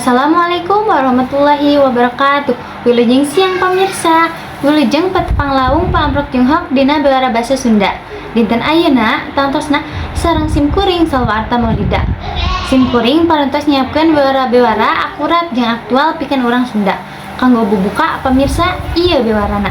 Assalamualaikum warahmatullahi wabarakatuh. Wilujeng siang pamirsa. Wilujeng petepang laung pamrok junghok dina bewara basa Sunda. Dinten ayeuna tantosna sareng simkuring salwarta maulida. Simkuring parantos nyiapkeun bewara-bewara akurat jeung aktual pikeun urang Sunda. Kanggo bubuka pamirsa ieu bewarana.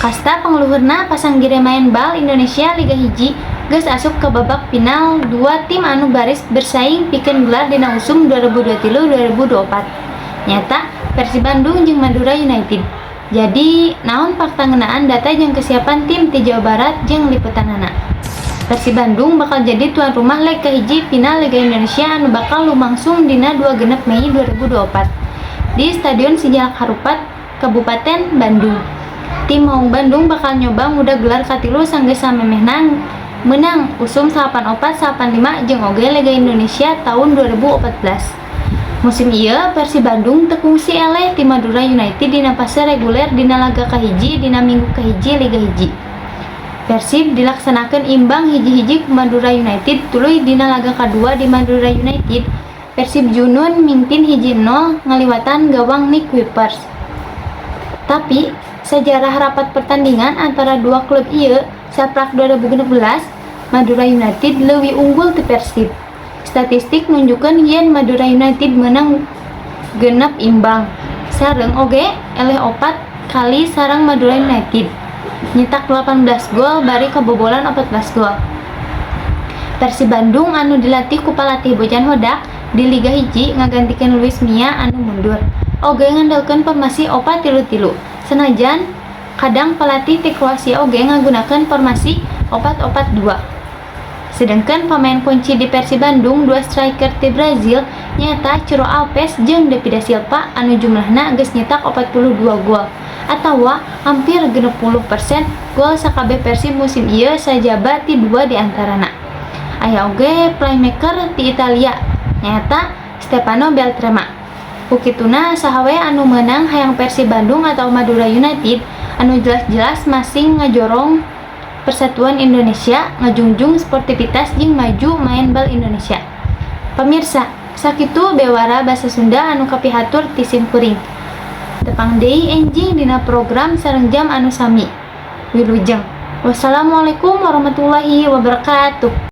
Kasta pangluhurna pasanggire main bal Indonesia Liga Hiji geus asup ke babak final dua tim anu baris bersaing pikeun gelar dina usum 2023-2024. Nyata Persib Bandung jeung Madura United. Jadi naon fakta ngeunaan data jeung kesiapan tim ti Jawa Barat jeung liputanana. Persib Bandung bakal jadi tuan rumah leg kahiji final Liga Indonesia anu bakal lumangsung dina 26 Mei 2024 di Stadion Sijalak Harupat, Kabupaten Bandung. Tim Maung Bandung bakal nyoba nguda gelar katilu sanggeus samemehna menang usum 84-85 jeung oge Liga Indonesia tahun 2014. Musim ieu Persib Bandung teu kungsi eleh ti Madura United dina fase reguler dina laga kahiji dina minggu kahiji Liga Hiji. Persib dilaksanakeun imbang hiji-hiji ku Madura United tuluy dina laga kadua di Madura United. Persib Junun mimpin 1-0 ngaliwatan gawang Nick Kuipers. Tapi sejarah rapat pertandingan antara dua klub ieu saprak 2016 Madura United leuwih unggul ti Persib. Statistik nunjukkeun yen Madura United menang genep imbang. Sareng oge eleh 4 kali sareng Madura United. Nyetak 18 gol bari kabobolan 14 gol. Persib Bandung anu dilatih ku palatih Bojan Hodak di Liga Hiji ngagantikeun Luis Mia anu mundur. Oge ngandalkeun formasi 4-3-3. Senajan kadang pelatih ti Kroasia oge ngagunakeun formasi 4-4-2. Sedangkan pemain kunci di Persib Bandung dua striker ti Brazil nyata Ciro Alves jeung David Silva anu jumlahna geus nyetak 42 gol atawa hampir 60% gol sakabeh Persib musim ieu sajaba ti dua di antarana. Aya oge playmaker ti Italia nyata Stefano Beltrame. Ukituna sahawe anu menang hayang Persib Bandung atau Madura United anu jelas-jelas masih ngajorong persatuan Indonesia, ngajunjung sportivitas jeung maju main bal Indonesia. Pamirsa, sakitu bewara basa Sunda anu kapihatur ti simkuring. Tepang deui enjing dina program sareng jam anu sami. Wilujeng. Wassalamualaikum warahmatullahi wabarakatuh.